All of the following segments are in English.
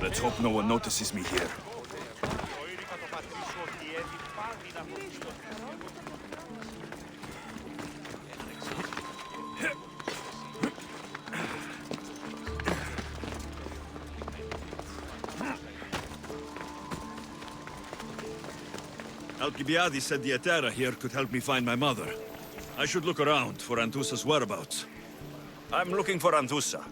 Let's hope no one notices me here. Alcibiades said the Etera here could help me find my mother. I should look around for Anthusa's whereabouts. I'm looking for Anthusa.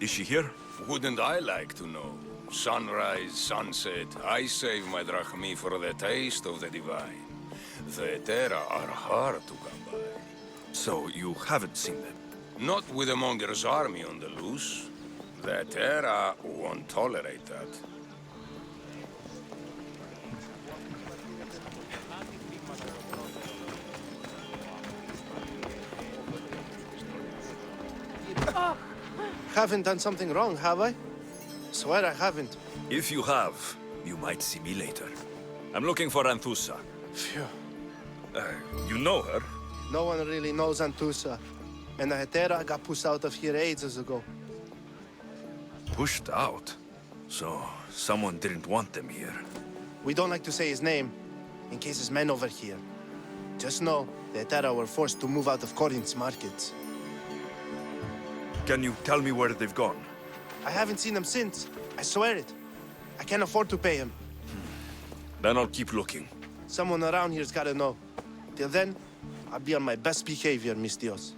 Is she here? Wouldn't I like to know? Sunrise, sunset, I save my drachmi for the taste of the divine. The Etera are hard to come by. So you haven't seen them? Not with a monger's army on the loose. The Etera won't tolerate that. Haven't done something wrong, have I? Swear I haven't. If you have, you might see me later. I'm looking for Anthusa. Phew. You know her? No one really knows Antusa. And the Hetera got pushed out of here ages ago. Pushed out? So, someone didn't want them here. We don't like to say his name, in case his men overhear. Just know, the Hetera were forced to move out of Corinth's markets. Can you tell me where they've gone? I haven't seen him since. I swear it. I can't afford to pay him. Then I'll keep looking. Someone around here's gotta know. Till then, I'll be on my best behavior, mis Dios.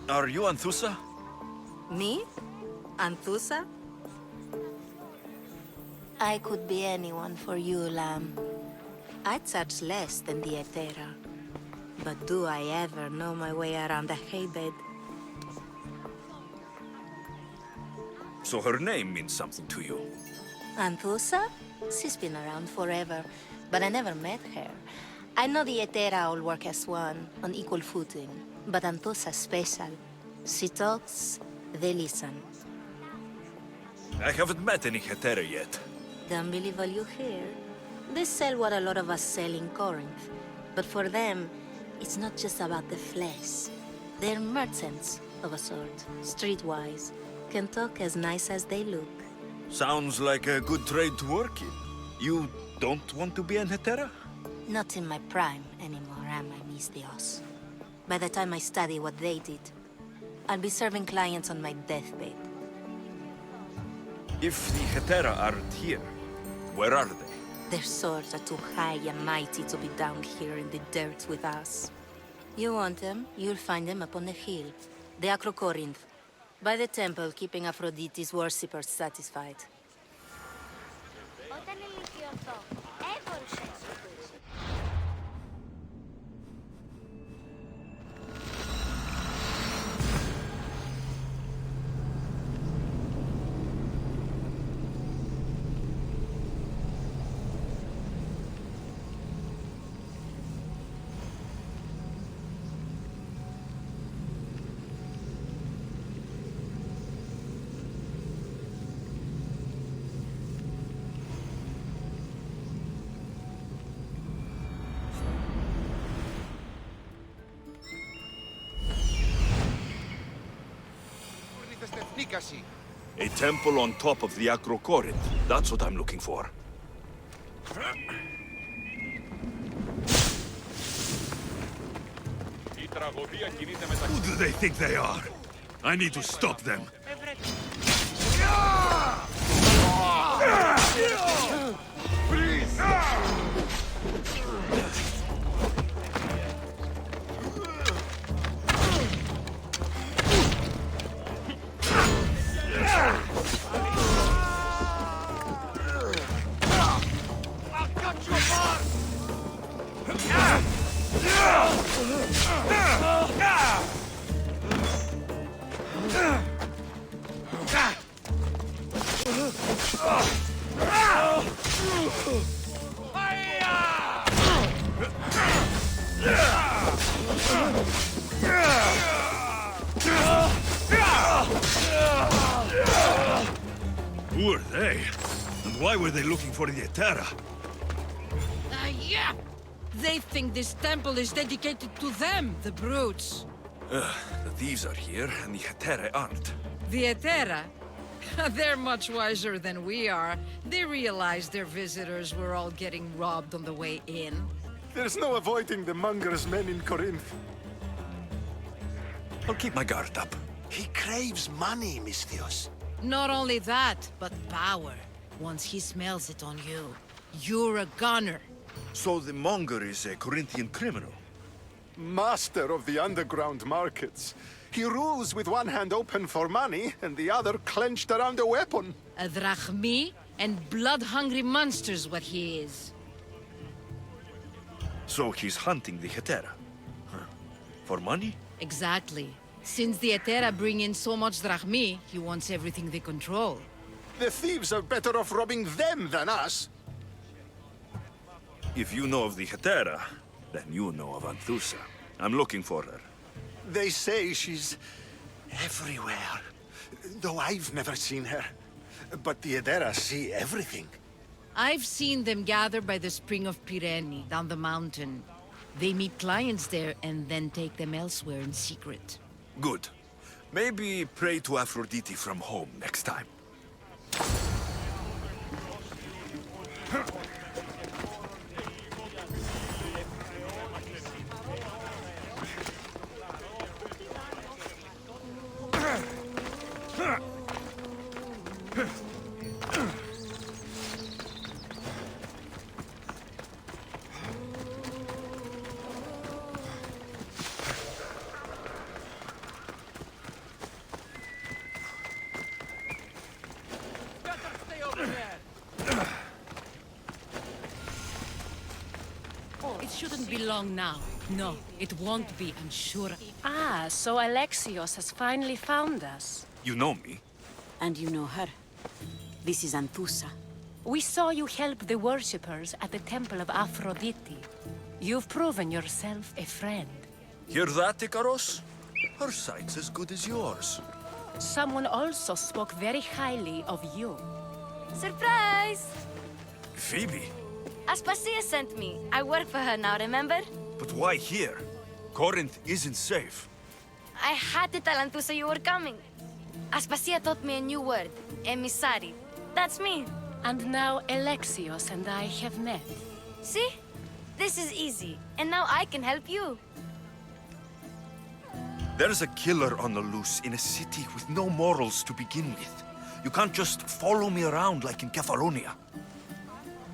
Are you Anthusa? Me? Anthusa? I could be anyone for you, Lamb. I charge less than the Etera. But do I ever know my way around a haybed? So her name means something to you? Anthusa? She's been around forever, but I never met her. I know the Etera all work as one, on equal footing. But Anthusa's special. She talks, they listen. I haven't met any Hetera yet. Don't believe all you hear. They sell what a lot of us sell in Corinth. But for them, it's not just about the flesh. They're merchants of a sort, streetwise. Can talk as nice as they look. Sounds like a good trade to work in. You don't want to be an Hetera? Not in my prime anymore, am I, mis Dios? By the time I study what they did, I'll be serving clients on my deathbed. If the Hetera aren't here, where are they? Their swords are too high and mighty to be down here in the dirt with us. You want them, you'll find them up on the hill. The Acrocorinth. By the temple, keeping Aphrodite's worshippers satisfied. A temple on top of the Acrocorinth. That's what I'm looking for. Who do they think they are? I need to stop them. Who are they? And why were they looking for the Etera? They think this temple is dedicated to them, the brutes. The thieves are here, and the Hetera aren't. The Etera? They're much wiser than we are. They realized their visitors were all getting robbed on the way in. There's no avoiding the monger's men in Corinth. I'll keep my guard up. He craves money, Misthios. Not only that, but power. Once he smells it on you, you're a gunner. So the monger is a Corinthian criminal. Master of the underground markets. He rules with one hand open for money and the other clenched around a weapon. A drachmi and blood-hungry monster's what he is. So he's hunting the Hetera. Huh. For money? Exactly. Since the Etera bring in so much drachmi, he wants everything they control. The thieves are better off robbing them than us. If you know of the Hetera, then you know of Anthusa. I'm looking for her. They say she's everywhere, though I've never seen her. But the Edera see everything. I've seen them gather by the spring of Pirene, down the mountain. They meet clients there and then take them elsewhere in secret. Good. Maybe pray to Aphrodite from home next time. It shouldn't be long now. No, it won't be, I'm sure. Ah, so Alexios has finally found us. You know me. And you know her. This is Anthusa. We saw you help the worshippers at the Temple of Aphrodite. You've proven yourself a friend. Hear that, Ikaros? Her sight's as good as yours. Someone also spoke very highly of you. Surprise! Phoebe? Aspasia sent me. I work for her now, remember? But why here? Corinth isn't safe. I had to tell Anthusa you were coming. Aspasia taught me a new word, emissary. That's me. And now Alexios and I have met. See? This is easy. And now I can help you. There's a killer on the loose in a city with no morals to begin with. You can't just follow me around like in Kefalonia.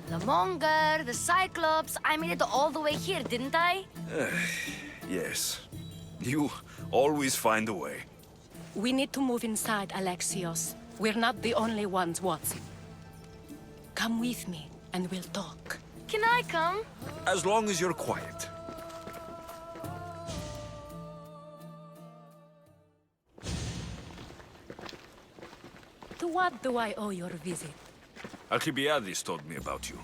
The Monger, the Cyclops, I made it all the way here, didn't I? Yes. You always find a way. We need to move inside, Alexios. We're not the only ones watching. Come with me, and we'll talk. Can I come? As long as you're quiet. To what do I owe your visit? Alcibiades told me about you.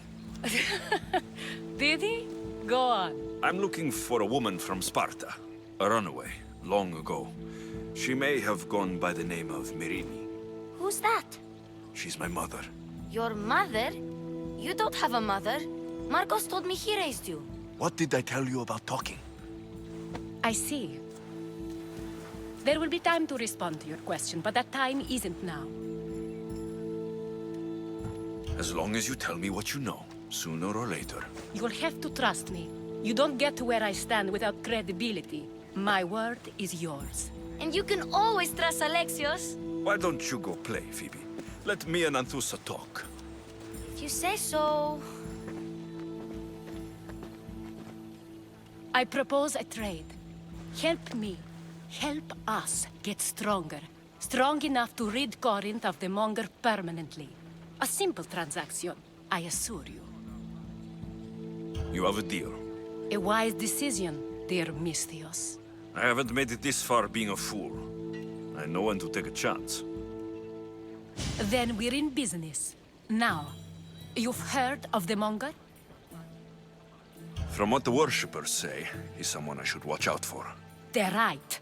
Did he? Go on. I'm looking for a woman from Sparta. A runaway, long ago. She may have gone by the name of Myrine. Who's that? She's my mother. Your mother? You don't have a mother. Marcos told me he raised you. What did I tell you about talking? I see. There will be time to respond to your question, but that time isn't now. As long as you tell me what you know, sooner or later. You'll have to trust me. You don't get to where I stand without credibility. My word is yours. And you can always trust Alexios. Why don't you go play, Phoebe? Let me and Anthusa talk. If you say so. I propose a trade. Help me. Help us get stronger. Strong enough to rid Corinth of the Monger permanently. A simple transaction, I assure you. You have a deal. A wise decision, dear Misthios. I haven't made it this far being a fool. I know when to take a chance. Then we're in business. Now, you've heard of the Monger? From what the worshippers say, he's someone I should watch out for. They're right.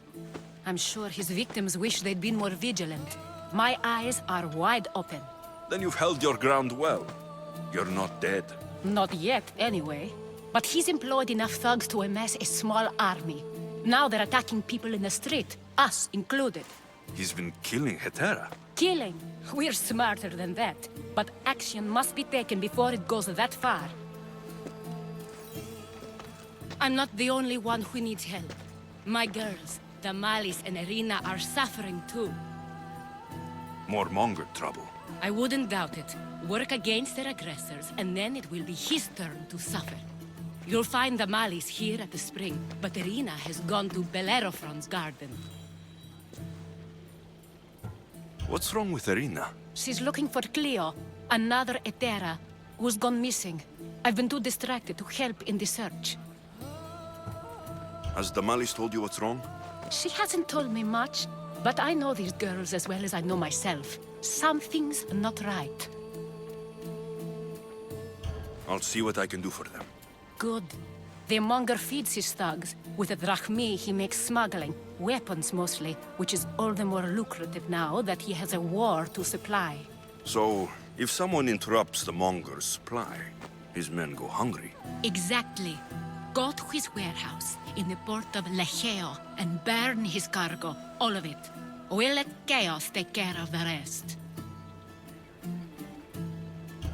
I'm sure his victims wish they'd been more vigilant. My eyes are wide open. Then you've held your ground well. You're not dead. Not yet, anyway. But he's employed enough thugs to amass a small army. Now they're attacking people in the street, us included. He's been killing Hetera. Killing? We're smarter than that. But action must be taken before it goes that far. I'm not the only one who needs help. My girls, Damalis and Irina, are suffering too. More Monger trouble. I wouldn't doubt it. Work against their aggressors, and then it will be his turn to suffer. You'll find Damalis here at the spring, but Irina has gone to Bellerophon's garden. What's wrong with Irina? She's looking for Cleo, another Hetera, who's gone missing. I've been too distracted to help in the search. Has Damalis told you what's wrong? She hasn't told me much, but I know these girls as well as I know myself. Something's not right. I'll see what I can do for them. Good. The monger feeds his thugs. With the drachmi, he makes smuggling. Weapons, mostly, which is all the more lucrative now that he has a war to supply. So, if someone interrupts the Monger's supply, his men go hungry. Exactly. Go to his warehouse in the port of Lecheo and burn his cargo, all of it. We'll let chaos take care of the rest.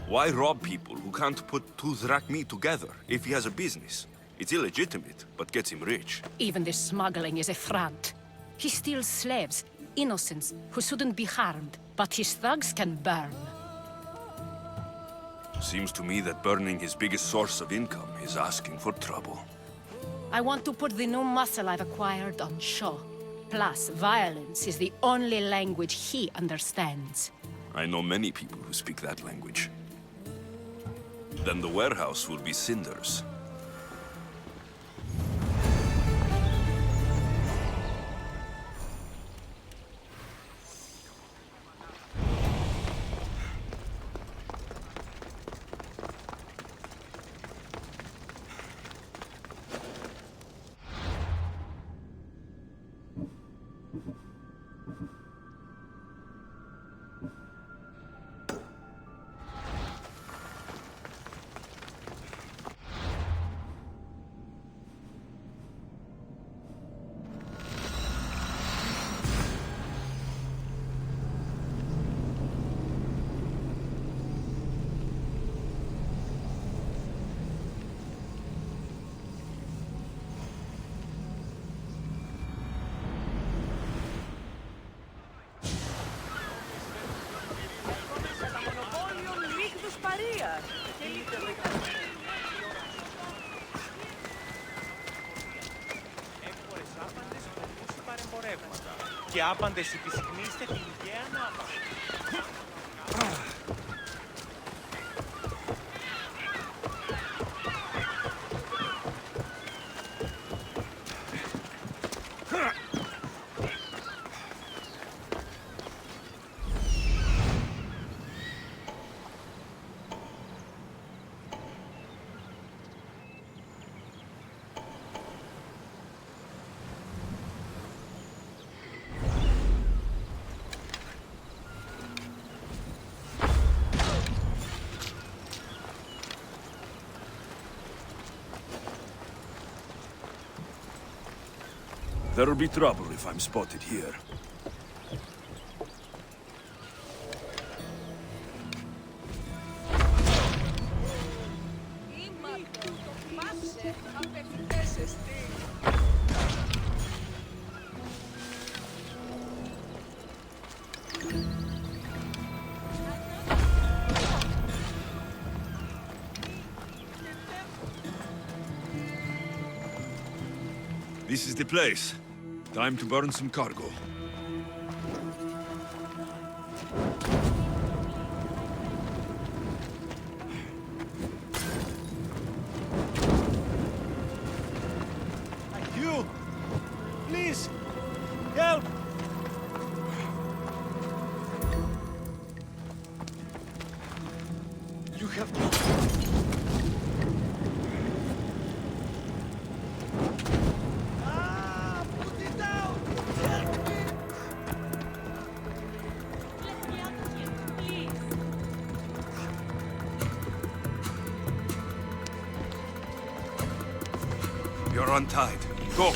Why rob people who can't put two drachmi together if he has a business? It's illegitimate, but gets him rich. Even the smuggling is a front. He steals slaves, innocents, who shouldn't be harmed, but his thugs can burn. Seems to me that burning his biggest source of income is asking for trouble. I want to put the new muscle I've acquired on show. Plus, violence is the only language he understands. I know many people who speak that language. Then the warehouse will be cinders. Και άπαντες επισυχνίστε την υγεία ανάπαυση. There'll be trouble if I'm spotted here. This is the place. Time to burn some cargo. You! Please! Help! You have to... are untied. Go!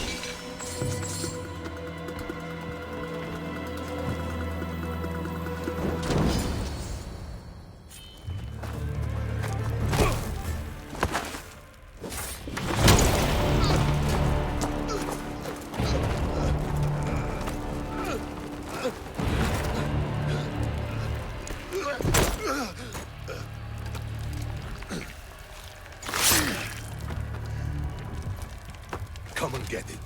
Come and get it.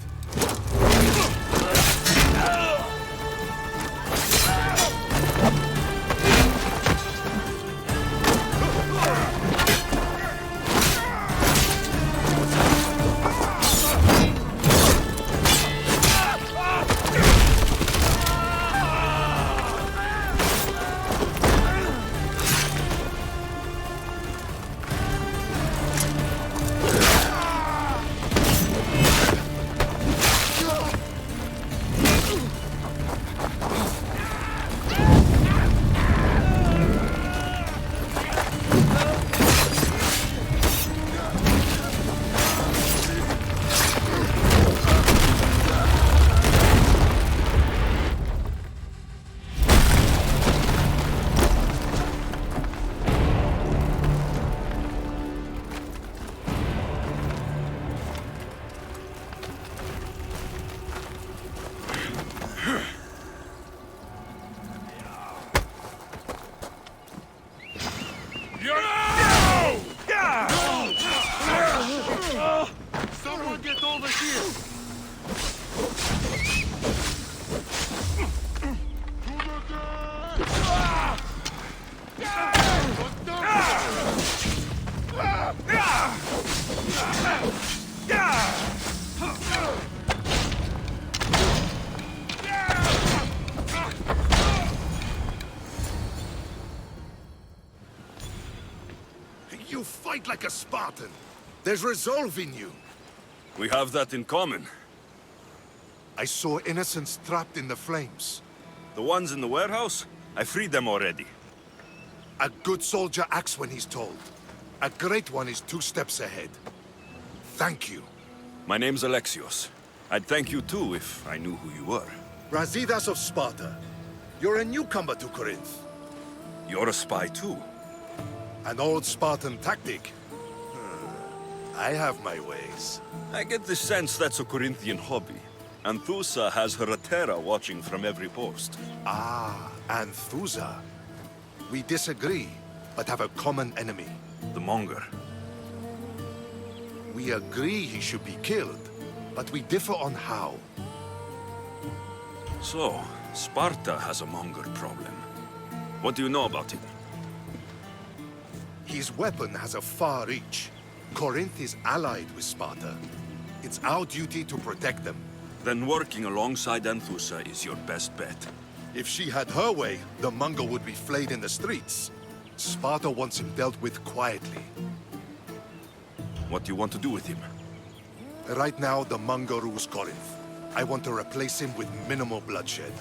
Someone get over here! You fight like a Spartan. There's resolve in you. We have that in common. I saw innocents trapped in the flames. The ones in the warehouse? I freed them already. A good soldier acts when he's told. A great one is 2 steps ahead. Thank you. My name's Alexios. I'd thank you too if I knew who you were. Brasidas of Sparta. You're a newcomer to Corinth. You're a spy too. An old Spartan tactic. I have my ways. I get the sense that's a Corinthian hobby. Anthusa has her Atera watching from every post. Ah, Anthusa. We disagree, but have a common enemy. The Monger. We agree he should be killed, but we differ on how. So, Sparta has a Monger problem. What do you know about him? His weapon has a far reach. Corinth is allied with Sparta. It's our duty to protect them. Then working alongside Anthusa is your best bet. If she had her way, the Monger would be flayed in the streets. Sparta wants him dealt with quietly. What do you want to do with him? Right now, the Monger rules Corinth. I want to replace him with minimal bloodshed.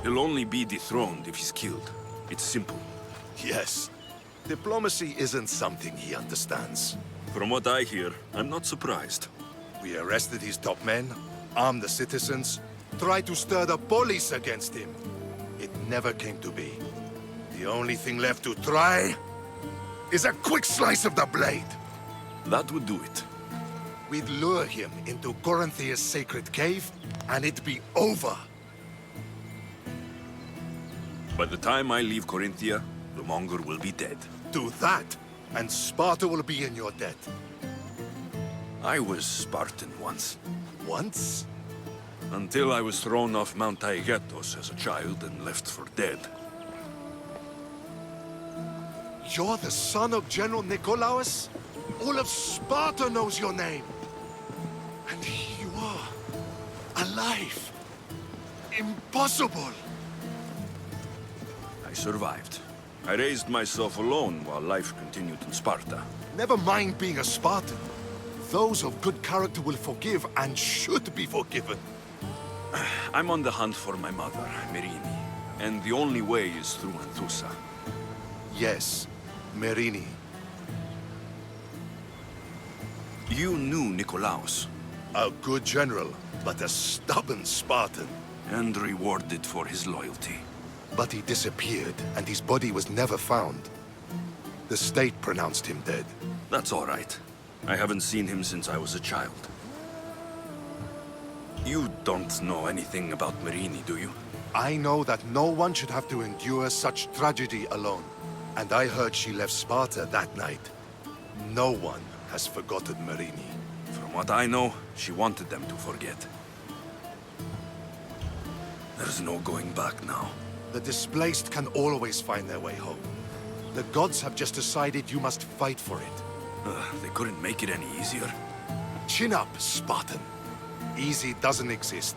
He'll only be dethroned if he's killed. It's simple. Yes. Diplomacy isn't something he understands. From what I hear, I'm not surprised. We arrested his top men, armed the citizens, tried to stir the police against him. It never came to be. The only thing left to try is a quick slice of the blade. That would do it. We'd lure him into Corinthia's sacred cave, and it'd be over. By the time I leave Corinthia, the Monger will be dead. Do that, and Sparta will be in your debt. I was Spartan once. Once? Until I was thrown off Mount Taygetos as a child and left for dead. You're the son of General Nikolaos? All of Sparta knows your name. And here you are, alive. Impossible. I survived. I raised myself alone while life continued in Sparta. Never mind being a Spartan. Those of good character will forgive and should be forgiven. I'm on the hunt for my mother, Merini. And the only way is through Anthusa. Yes, Merini. You knew Nicolaus. A good general, but a stubborn Spartan. And rewarded for his loyalty. But he disappeared, and his body was never found. The state pronounced him dead. That's all right. I haven't seen him since I was a child. You don't know anything about Marini, do you? I know that no one should have to endure such tragedy alone. And I heard she left Sparta that night. No one has forgotten Marini. From what I know, she wanted them to forget. There's no going back now. The displaced can always find their way home. The gods have just decided you must fight for it. They couldn't make it any easier. Chin up, Spartan. Easy doesn't exist.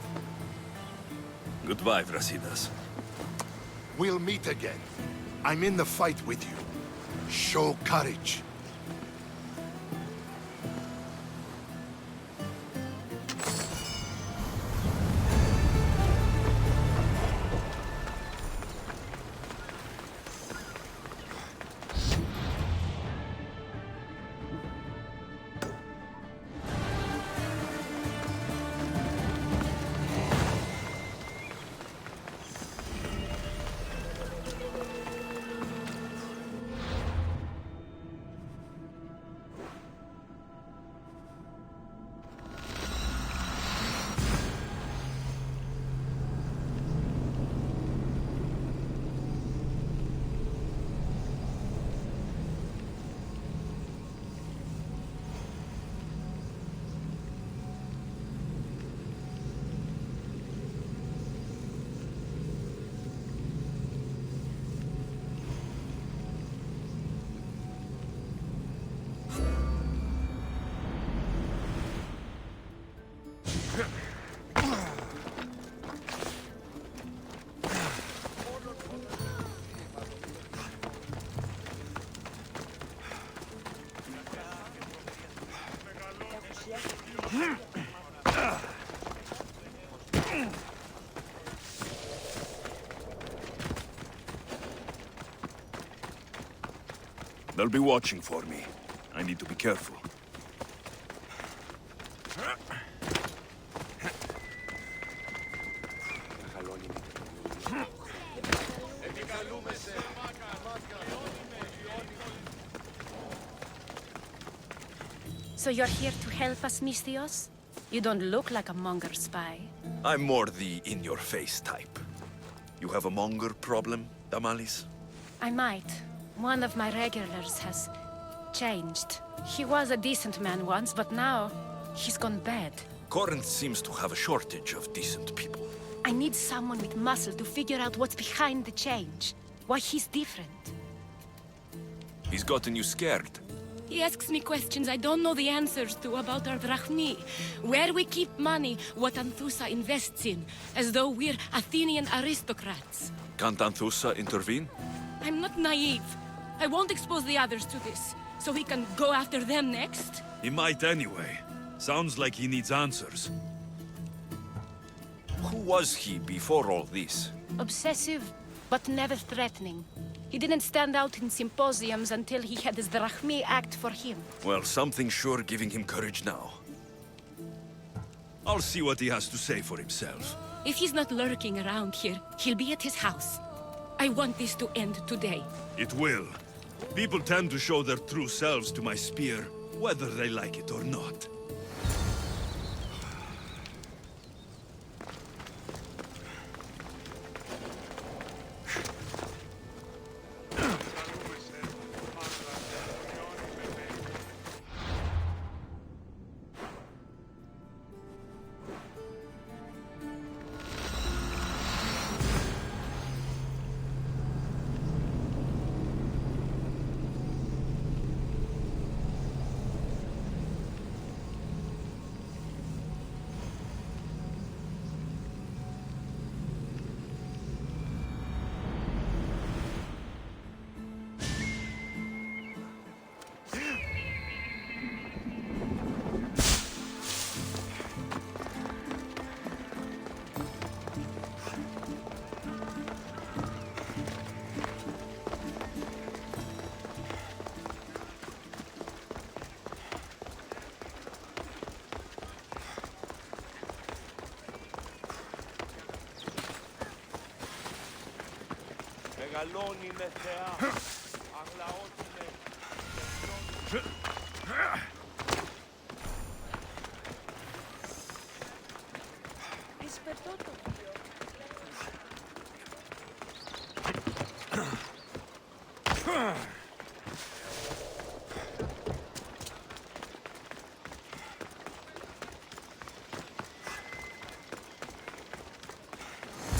Goodbye, Brasidas. We'll meet again. I'm in the fight with you. Show courage. They'll be watching for me. I need to be careful. So you're here to help us, Misthios? You don't look like a Monger spy. I'm more the in-your-face type. You have a monger problem, Damalis? I might. One of my regulars has changed. He was a decent man once, but now he's gone bad. Corinth seems to have a shortage of decent people. I need someone with muscle to figure out what's behind the change. Why he's different. He's gotten you scared. He asks me questions I don't know the answers to about our drachmi. Where we keep money, what Anthusa invests in. As though we're Athenian aristocrats. Can't Anthusa intervene? I'm not naive. I won't expose the others to this, so he can go after them next. He might anyway. Sounds like he needs answers. Who was he before all this? Obsessive, but never threatening. He didn't stand out in symposiums until he had his drachmi act for him. Well, something's sure giving him courage now. I'll see what he has to say for himself. If he's not lurking around here, he'll be at his house. I want this to end today. It will. People tend to show their true selves to my spear, whether they like it or not. μεγαλώνει με θεά, αγλαώτινε.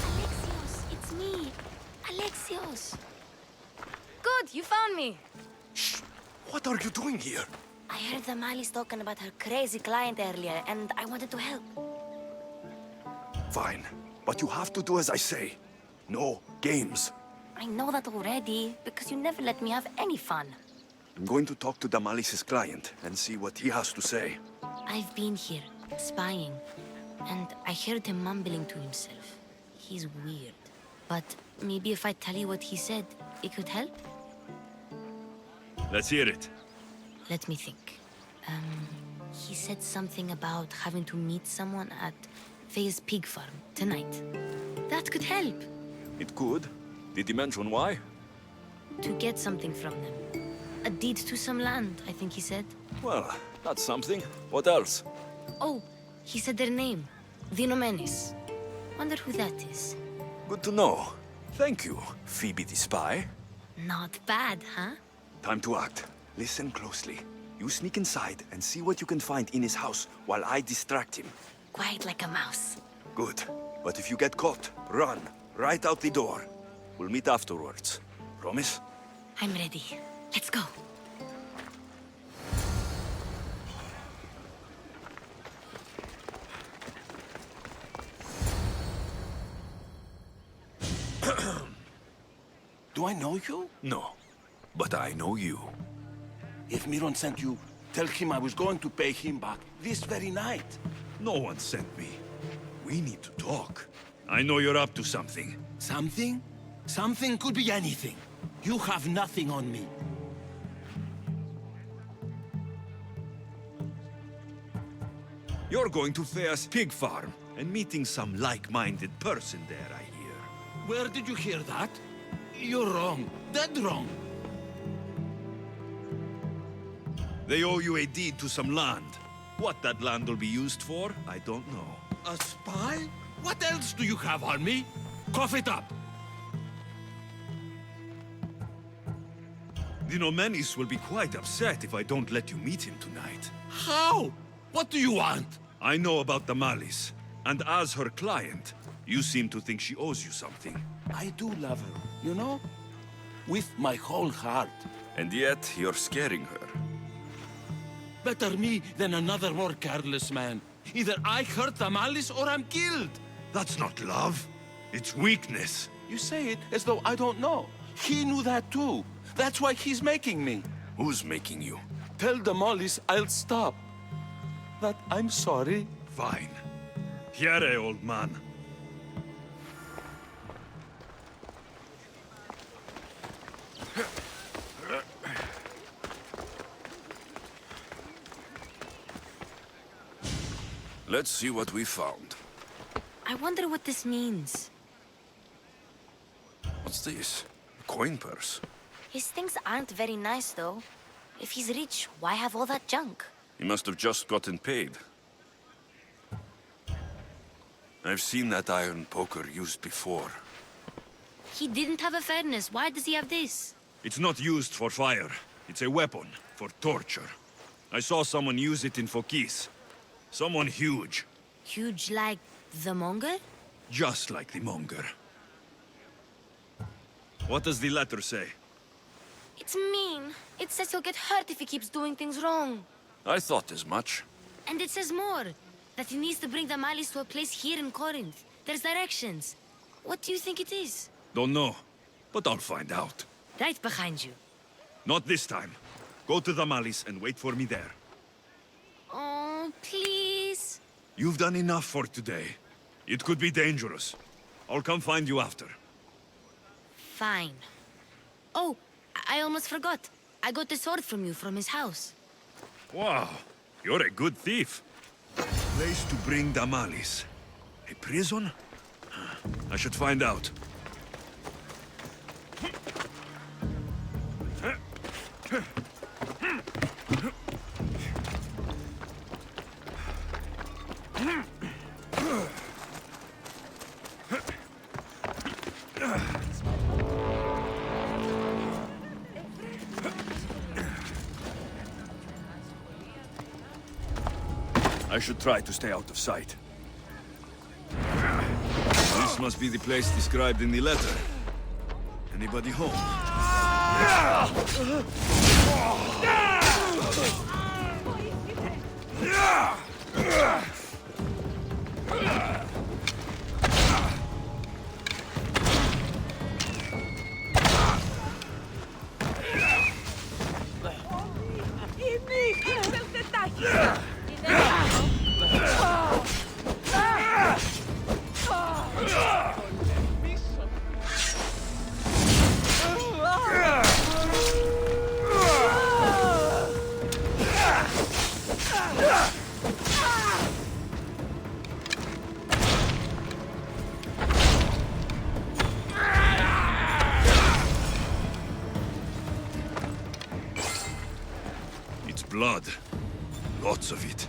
Alexios, it's me. Alexios. Good, you found me. Shh! What are you doing here? I heard the Mali's talking about her crazy client earlier, and I wanted to help. Fine, but you have to do as I say. No games. I know that already, because you never let me have any fun. I'm going to talk to Damalis's client and see what he has to say. I've been here, spying, and I heard him mumbling to himself. He's weird. But maybe if I tell you what he said, it could help? Let's hear it. Let me think. He said something about having to meet someone at Faye's pig farm tonight. That could help. It could. Did he mention why? To get something from them. A deed to some land, I think he said. Well, that's something. What else? Oh, he said their name. Dinomenes. Wonder who that is. Good to know. Thank you, Phoebe the spy. Not bad, huh? Time to act. Listen closely. You sneak inside and see what you can find in his house while I distract him. Quiet like a mouse. Good. But if you get caught, run. Right out the door. We'll meet afterwards. Promise? I'm ready. Let's go. Do I know you? No. But I know you. If Miron sent you, tell him I was going to pay him back this very night. No one sent me. We need to talk. I know you're up to something. Something? Something could be anything. You have nothing on me. You're going to Fea's pig farm and meeting some like-minded person there, I hear. Where did you hear that? You're wrong. Dead wrong. They owe you a deed to some land. What that land will be used for, I don't know. A spy? What else do you have on me? Cough it up. Dinomenes will be quite upset if I don't let you meet him tonight. How? What do you want? I know about Damalis, and as her client, you seem to think she owes you something. I do love her, you know? With my whole heart. And yet, you're scaring her. Better me than another more careless man. Either I hurt Damalis or I'm killed. That's not love. It's weakness. You say it as though I don't know. He knew that too. That's why he's making me. Who's making you? Tell Damalis I'll stop. That I'm sorry. Fine. Here, old man. Let's see what we found. I wonder what this means. What's this? A coin purse. His things aren't very nice, though. If he's rich, why have all that junk? He must have just gotten paid. I've seen that iron poker used before. He didn't have a furnace. Why does he have this? It's not used for fire. It's a weapon for torture. I saw someone use it in Fokis. Someone huge. Huge like the monger? Just like the monger. What does the letter say? It's mean. It says he'll get hurt if he keeps doing things wrong. I thought as much. And it says more. That he needs to bring the Malis to a place here in Corinth. There's directions. What do you think it is? Don't know, but I'll find out. Right behind you. Not this time. Go to the Malis and wait for me there. Oh, please. You've done enough for today. It could be dangerous. I'll come find you after. Fine. Oh, I almost forgot. I got the sword from you from his house. Wow, you're a good thief. Place to bring Damalis. A prison? I should find out. I should try to stay out of sight. This must be the place described in the letter. Anybody home? It's blood. Lots of it.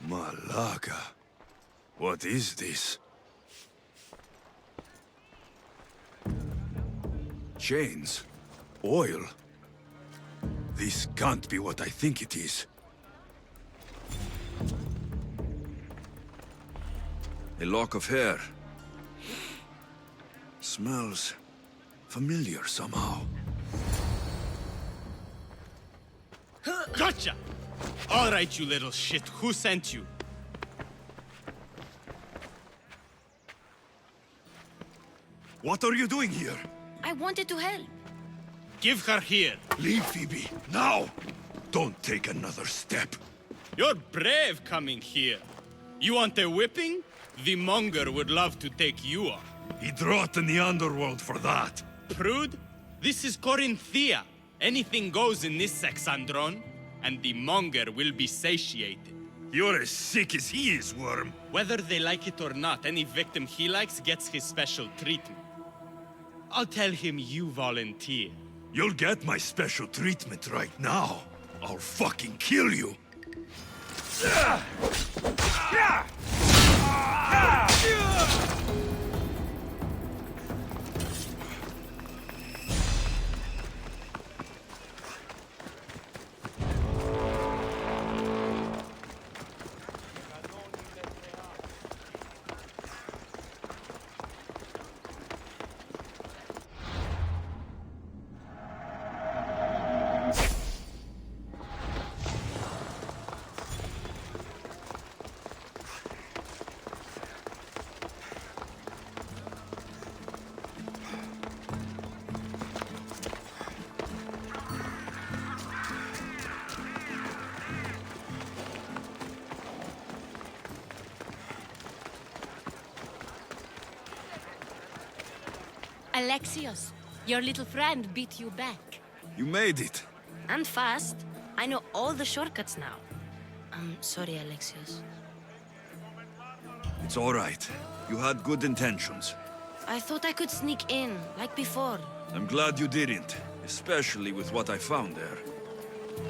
Malaga. What is this? Chains? Oil? This can't be what I think it is. A lock of hair. Smells familiar somehow. Gotcha! All right, you little shit. Who sent you? What are you doing here? I wanted to help. Give her here. Leave, Phoebe, now! Don't take another step. You're brave coming here. You want a whipping? The monger would love to take you on. He'd rot in the underworld for that. Prude, this is Corinthia. Anything goes in this Sexandron, and the monger will be satiated. You're as sick as he is, Worm. Whether they like it or not, any victim he likes gets his special treatment. I'll tell him you volunteer. You'll get my special treatment right now. I'll fucking kill you. Alexios, your little friend beat you back. You made it. And fast. I know all the shortcuts now. I'm sorry, Alexios. It's all right. You had good intentions. I thought I could sneak in, like before. I'm glad you didn't, especially with what I found there.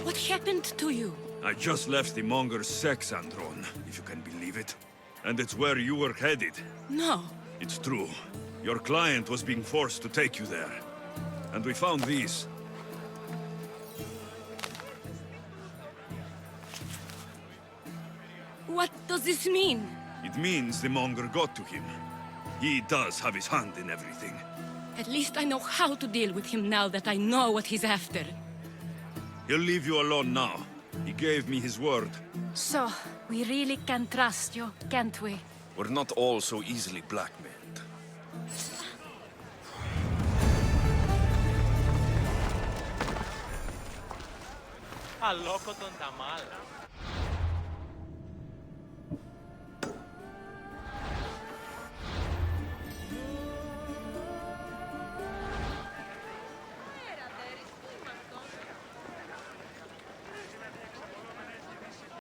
What happened to you? I just left the monger's Sexandron, if you can believe it. And it's where you were headed. No. It's true. Your client was being forced to take you there. And we found these. What does this mean? It means the monger got to him. He does have his hand in everything. At least I know how to deal with him now that I know what he's after. He'll leave you alone now. He gave me his word. So, we really can trust you, can't we? We're not all so easily blackmailed. Αλόκοτον τα μάλα.